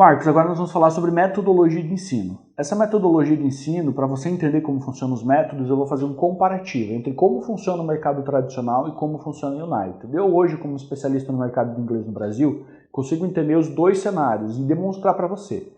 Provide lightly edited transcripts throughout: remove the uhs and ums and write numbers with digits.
Marcos, agora nós vamos falar sobre metodologia de ensino. Essa metodologia de ensino, para você entender como funcionam os métodos, eu vou fazer um comparativo entre como funciona o mercado tradicional e como funciona o United. Eu hoje, como especialista no mercado de inglês no Brasil, consigo entender os dois cenários e demonstrar para você.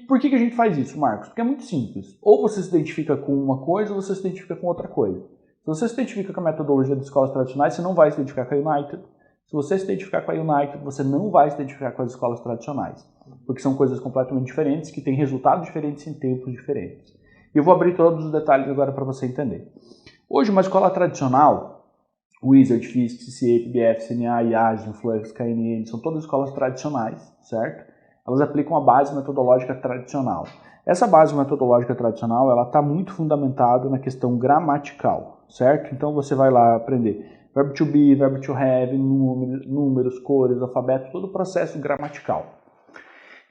Por que a gente faz isso, Marcos? Porque é muito simples. Ou você se identifica com uma coisa ou você se identifica com outra coisa. Se você se identifica com a metodologia das escolas tradicionais, você não vai se identificar com a United. Se você se identificar com a United, você não vai se identificar com as escolas tradicionais, porque são coisas completamente diferentes, que têm resultados diferentes em tempos diferentes. E eu vou abrir todos os detalhes agora para você entender. Hoje, uma escola tradicional, Wizard, Fisk, CCA, PBF, CNA, IAS, Influx, KNN, são todas escolas tradicionais, certo? Elas aplicam a base metodológica tradicional. Essa base metodológica tradicional, ela está muito fundamentada na questão gramatical, certo? Então você vai lá aprender verbo to be, verbo to have, números, cores, alfabeto, todo o processo gramatical.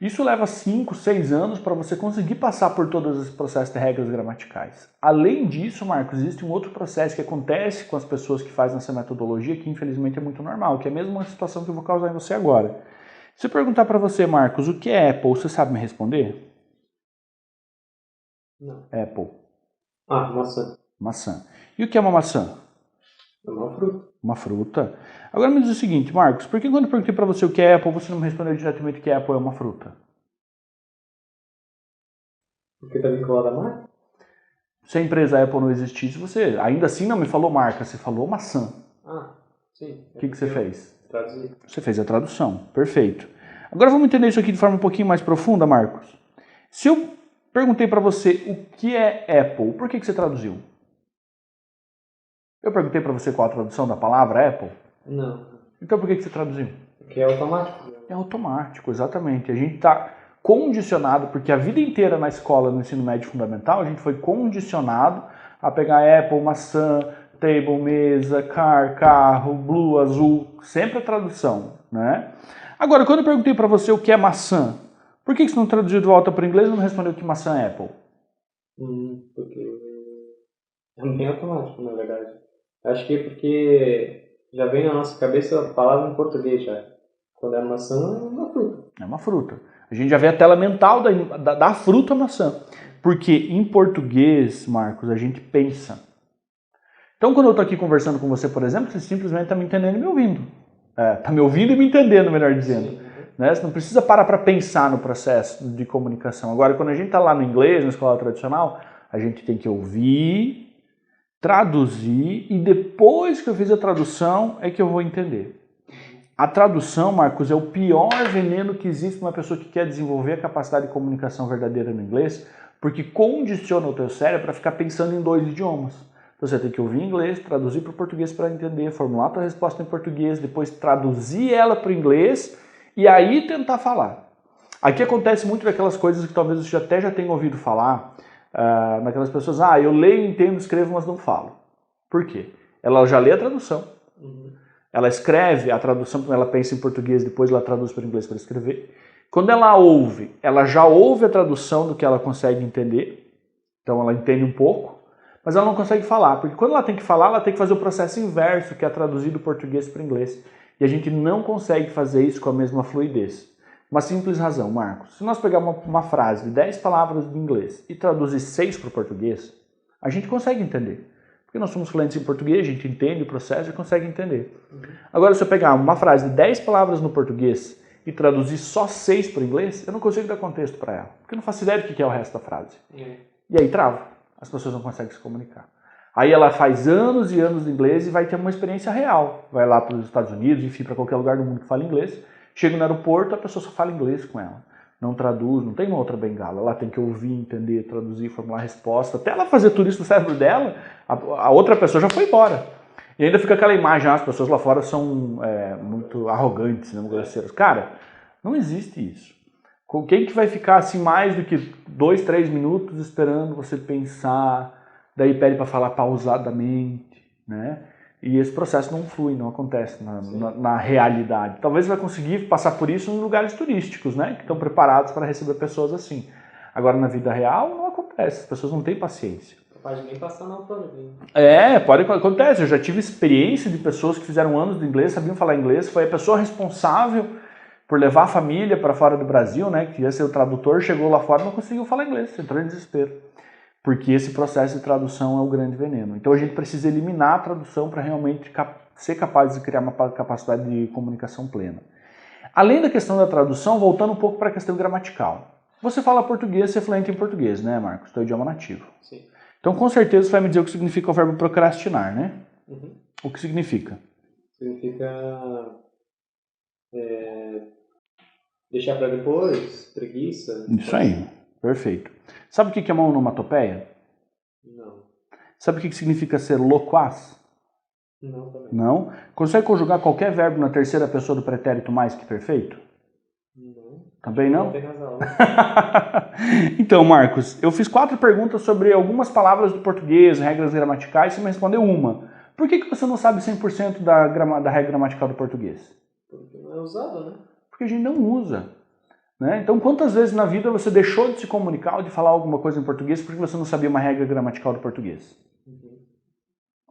Isso leva 5, 6 anos para você conseguir passar por todos esses processos de regras gramaticais. Além disso, Marcos, existe um outro processo que acontece com as pessoas que fazem essa metodologia, que infelizmente é muito normal, que é a mesma situação que eu vou causar em você agora. Se eu perguntar para você, Marcos, o que é Apple, você sabe me responder? Não. Apple. Maçã. Maçã. E o que é uma maçã? É uma fruta. Uma fruta. Agora me diz o seguinte, Marcos, por que quando eu perguntei para você o que é Apple, você não me respondeu diretamente que Apple é uma fruta? Porque está vinculado à marca? Se a empresa Apple não existisse, você ainda assim não me falou marca, você falou maçã. Sim. O que você fez? Traduzir. Você fez a tradução. Perfeito. Agora vamos entender isso aqui de forma um pouquinho mais profunda, Marcos. Se eu perguntei para você o que é Apple, por que você traduziu? Eu perguntei para você qual a tradução da palavra Apple? Não. Então por que você traduziu? Porque é automático. É automático, exatamente. A gente está condicionado, porque a vida inteira na escola, no ensino médio fundamental, a gente foi condicionado a pegar Apple, maçã, table, mesa, car, carro, blue, azul, sempre a tradução, né? Agora, quando eu perguntei para você o que é maçã, por que você não traduziu de volta para o inglês e não respondeu que maçã é Apple? Porque é bem automático, na verdade. Acho que é porque já vem na nossa cabeça a palavra em português já. Quando é maçã, é uma fruta. É uma fruta. A gente já vê a tela mental da fruta maçã. Porque em português, Marcos, a gente pensa. Então, quando eu estou aqui conversando com você, por exemplo, você simplesmente está me entendendo e me ouvindo. Está me ouvindo e me entendendo, melhor dizendo. Né? Você não precisa parar para pensar no processo de comunicação. Agora, quando a gente está lá no inglês, na escola tradicional, a gente tem que ouvir, traduzir e depois que eu fiz a tradução é que eu vou entender. A tradução, Marcos, é o pior veneno que existe para uma pessoa que quer desenvolver a capacidade de comunicação verdadeira no inglês, porque condiciona o teu cérebro para ficar pensando em 2 idiomas. Então você tem que ouvir em inglês, traduzir para o português para entender, formular a tua resposta em português, depois traduzir ela para o inglês e aí tentar falar. Aqui acontece muito daquelas coisas que talvez você até já tenha ouvido falar, naquelas pessoas, eu leio, entendo, escrevo, mas não falo. Por quê? Ela já lê a tradução, ela escreve a tradução, quando ela pensa em português, depois ela traduz para o inglês para escrever. Quando ela ouve, ela já ouve a tradução do que ela consegue entender, então ela entende um pouco, mas ela não consegue falar, porque quando ela tem que falar, ela tem que fazer o processo inverso, que é traduzir do português para o inglês. E a gente não consegue fazer isso com a mesma fluidez. Uma simples razão, Marcos. Se nós pegarmos uma frase de 10 palavras de inglês e traduzir 6 para o português, a gente consegue entender. Porque nós somos fluentes em português, a gente entende o processo e consegue entender. Agora, se eu pegar uma frase de 10 palavras no português e traduzir só 6 para o inglês, eu não consigo dar contexto para ela. Porque eu não faço ideia do que é o resto da frase. E aí trava. As pessoas não conseguem se comunicar. Aí ela faz anos e anos de inglês e vai ter uma experiência real. Vai lá para os Estados Unidos, enfim, para qualquer lugar do mundo que fala inglês. Chega no aeroporto, a pessoa só fala inglês com ela. Não traduz, não tem uma outra bengala. Ela tem que ouvir, entender, traduzir, formular resposta. Até ela fazer tudo isso no cérebro dela, a outra pessoa já foi embora. E ainda fica aquela imagem, as pessoas lá fora são muito arrogantes, né, grosseiras. Cara, não existe isso. Quem que vai ficar assim mais do que 2, 3 minutos esperando você pensar, daí pede para falar pausadamente, né? E esse processo não flui, não acontece na realidade. Talvez você vai conseguir passar por isso em lugares turísticos, né? Que estão preparados para receber pessoas assim. Agora, na vida real, não acontece. As pessoas não têm paciência. Pode nem passar na autonomia. Acontece. Eu já tive experiência de pessoas que fizeram anos de inglês, sabiam falar inglês. Foi a pessoa responsável por levar a família para fora do Brasil, né, que ia ser o tradutor, chegou lá fora e não conseguiu falar inglês, entrou em desespero. Porque esse processo de tradução é o grande veneno. Então a gente precisa eliminar a tradução para realmente ser capaz de criar uma capacidade de comunicação plena. Além da questão da tradução, voltando um pouco para a questão gramatical. Você fala português, você é fluente em português, né, Marcos? Teu idioma nativo. Sim. Então com certeza você vai me dizer o que significa o verbo procrastinar, né? Uhum. O que significa? Significa deixar para depois, preguiça. Isso aí, perfeito. Sabe o que é uma onomatopeia? Não. Sabe o que significa ser loquaz? Não, também. Não? Consegue conjugar qualquer verbo na terceira pessoa do pretérito mais que perfeito? Não. Também não? Não tem razão. Então, Marcos, eu fiz 4 perguntas sobre algumas palavras do português, regras gramaticais, e você me respondeu uma. Por que você não sabe 100% da regra gramatical do português? Porque não é usado, né? Porque a gente não usa. Né? Então, quantas vezes na vida você deixou de se comunicar ou de falar alguma coisa em português porque você não sabia uma regra gramatical do português? Uhum.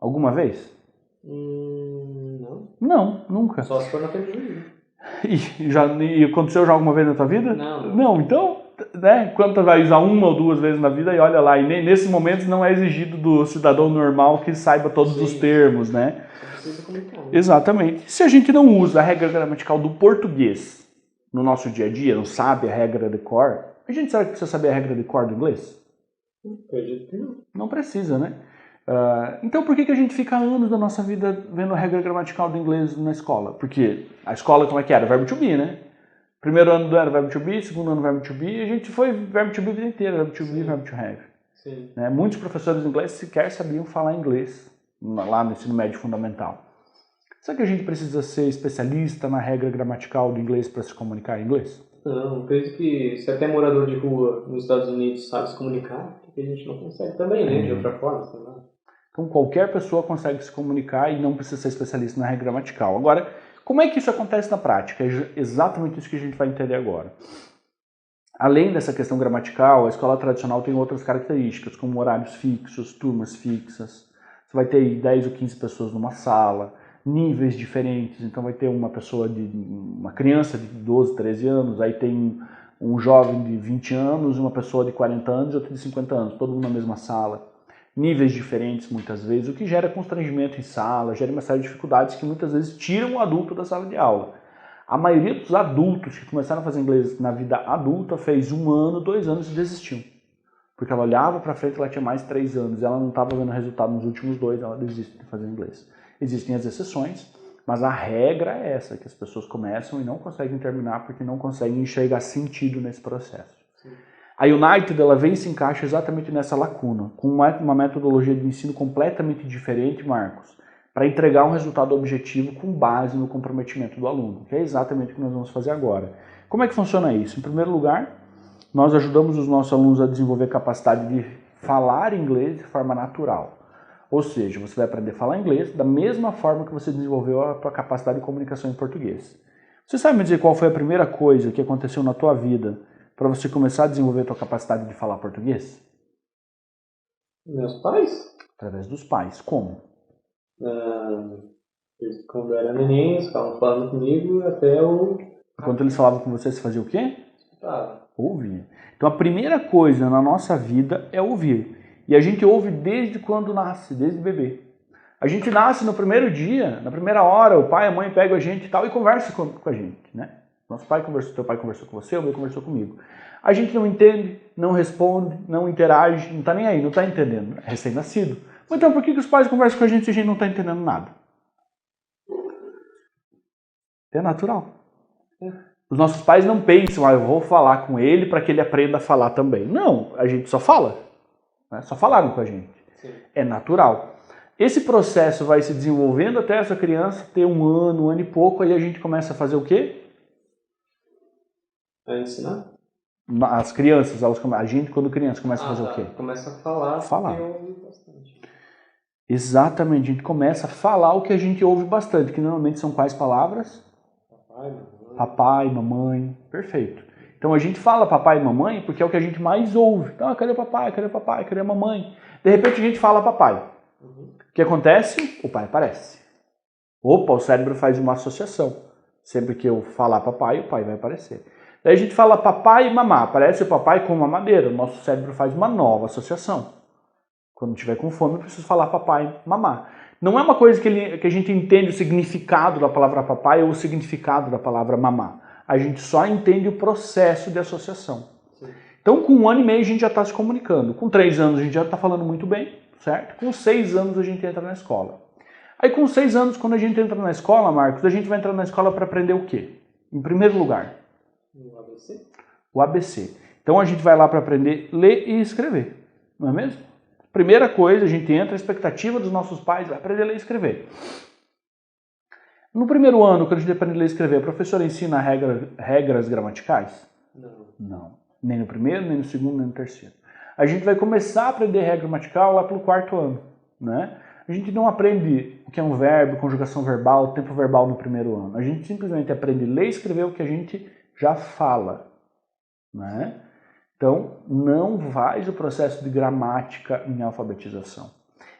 Alguma vez? Não. Não, nunca. Só se for na frente do livro. E aconteceu já alguma vez na tua vida? Não. Não, então, né? Quantas vai usar 1 ou 2 vezes na vida e olha lá. E nesse momento não é exigido do cidadão normal que saiba todos os termos, né? Só precisa comunicar. Né? Exatamente. Se a gente não usa a regra gramatical do português no nosso dia a dia, não sabe a regra de cor, a gente será que precisa saber a regra de cor do inglês? Acredito que não. Não precisa, né? Então por que a gente fica anos da nossa vida vendo a regra gramatical do inglês na escola? Porque a escola, como é que era? Verbo to be, né? Primeiro ano era verbo to be, segundo ano verbo to be, e a gente foi verbo to be a vida inteira, verbo to be, verbo to have. Sim. Né? Muitos professores de inglês sequer sabiam falar inglês lá no ensino médio fundamental. Será que a gente precisa ser especialista na regra gramatical do inglês para se comunicar em inglês? Não, acredito que se até morador de rua nos Estados Unidos sabe se comunicar, porque a gente não consegue também, né? De outra forma, sei lá. Então qualquer pessoa consegue se comunicar e não precisa ser especialista na regra gramatical. Agora, como é que isso acontece na prática? É exatamente isso que a gente vai entender agora. Além dessa questão gramatical, a escola tradicional tem outras características, como horários fixos, turmas fixas. Você vai ter 10 ou 15 pessoas numa sala, níveis diferentes. Então vai ter uma criança de 12, 13 anos, aí tem um jovem de 20 anos, uma pessoa de 40 anos e outra de 50 anos, todo mundo na mesma sala. Níveis diferentes muitas vezes, o que gera constrangimento em sala, gera uma série de dificuldades que muitas vezes tiram o adulto da sala de aula. A maioria dos adultos que começaram a fazer inglês na vida adulta fez 1 ano, 2 anos e desistiu. Porque ela olhava para frente, ela tinha mais 3 anos, e ela não estava vendo resultado nos últimos 2, ela desiste de fazer inglês. Existem as exceções, mas a regra é essa, que as pessoas começam e não conseguem terminar porque não conseguem enxergar sentido nesse processo. Sim. A United, ela vem e se encaixa exatamente nessa lacuna, com uma metodologia de ensino completamente diferente, Marcos, para entregar um resultado objetivo com base no comprometimento do aluno, que é exatamente o que nós vamos fazer agora. Como é que funciona isso? Em primeiro lugar, nós ajudamos os nossos alunos a desenvolver a capacidade de falar inglês de forma natural. Ou seja, você vai aprender a falar inglês da mesma forma que você desenvolveu a sua capacidade de comunicação em português. Você sabe me dizer qual foi a primeira coisa que aconteceu na tua vida para você começar a desenvolver a tua capacidade de falar português? Meus pais? Através dos pais. Como? Quando eu era neném, eles ficavam falando comigo até eu... Enquanto eles falavam com você, você fazia o quê? Escutava. Ouvir. Então a primeira coisa na nossa vida é ouvir. E a gente ouve desde quando nasce, desde bebê. A gente nasce no primeiro dia, na primeira hora, o pai e a mãe pegam a gente e tal e conversam com a gente, né? Nosso pai conversou, teu pai conversou com você, o meu conversou comigo. A gente não entende, não responde, não interage, não está nem aí, não está entendendo. É recém-nascido. Então por que os pais conversam com a gente se a gente não está entendendo nada? É natural. Os nossos pais não pensam, eu vou falar com ele para que ele aprenda a falar também. Não, a gente só fala. Né? Só falaram com a gente. Sim. É natural. Esse processo vai se desenvolvendo até essa criança ter 1 ano e pouco, aí a gente começa a fazer o quê? A ensinar? As crianças, a gente quando criança começa a fazer o quê? Começa a falar. Falar. Que eu ouvi bastante. Exatamente, a gente começa a falar o que a gente ouve bastante, que normalmente são quais palavras? Papai, mamãe. Papai, mamãe, perfeito. Então a gente fala papai e mamãe porque é o que a gente mais ouve. Então, cadê o papai, cadê o papai, cadê a mamãe? De repente a gente fala papai. O que acontece? O pai aparece. Opa, o cérebro faz uma associação. Sempre que eu falar papai, o pai vai aparecer. Daí a gente fala papai e mamá. Aparece o papai com mamadeira. O nosso cérebro faz uma nova associação. Quando tiver com fome, eu preciso falar papai e mamá. Não é uma coisa que a gente entende o significado da palavra papai ou o significado da palavra mamá. A gente só entende o processo de associação. Sim. Então, com 1 ano e meio, a gente já está se comunicando. Com 3 anos, a gente já está falando muito bem, certo? Com 6 anos, a gente entra na escola. Aí, com 6 anos, quando a gente entra na escola, Marcos, a gente vai entrar na escola para aprender o quê? Em primeiro lugar, o ABC. O ABC. Então, a gente vai lá para aprender a ler e escrever, não é mesmo? Primeira coisa, a gente entra, a expectativa dos nossos pais vai aprender a ler e escrever. No primeiro ano, quando a gente aprende a ler e escrever, a professora ensina regras gramaticais? Não. Não. Nem no primeiro, nem no segundo, nem no terceiro. A gente vai começar a aprender regra gramatical lá pelo 4º ano, né? A gente não aprende o que é um verbo, conjugação verbal, tempo verbal no primeiro ano. A gente simplesmente aprende a ler e escrever o que a gente já fala, né? Então, não faz o processo de gramática em alfabetização.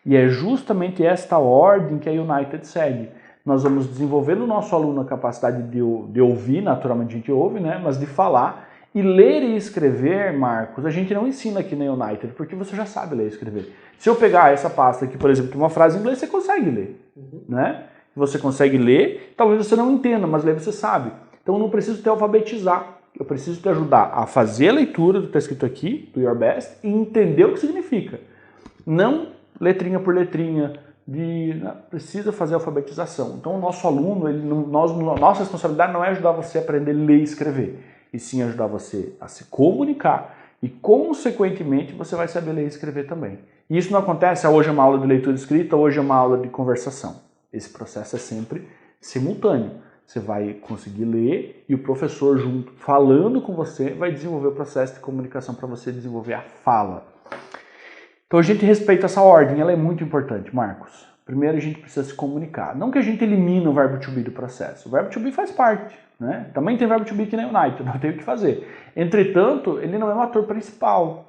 E é justamente esta ordem que a United segue. Nós vamos desenvolver no nosso aluno a capacidade de ouvir, naturalmente a gente ouve, né? Mas de falar. E ler e escrever, Marcos, a gente não ensina aqui na United, porque você já sabe ler e escrever. Se eu pegar essa pasta aqui, por exemplo, tem uma frase em inglês, você consegue ler, né? Você consegue ler, talvez você não entenda, mas ler você sabe. Então eu não preciso te alfabetizar. Eu preciso te ajudar a fazer a leitura do que está escrito aqui, do Your Best, e entender o que significa. Não letrinha por letrinha, precisa fazer a alfabetização. Então o nosso aluno, nossa responsabilidade não é ajudar você a aprender a ler e escrever, e sim ajudar você a se comunicar, e consequentemente você vai saber ler e escrever também. E isso não acontece, hoje é uma aula de leitura escrita, hoje é uma aula de conversação. Esse processo é sempre simultâneo. Você vai conseguir ler e o professor junto, falando com você, vai desenvolver o processo de comunicação para você desenvolver a fala. Então a gente respeita essa ordem, ela é muito importante, Marcos. Primeiro a gente precisa se comunicar. Não que a gente elimine o verbo to be do processo. O verbo to be faz parte, né? Também tem verbo to be aqui na United, não tem o que fazer. Entretanto, ele não é o ator principal.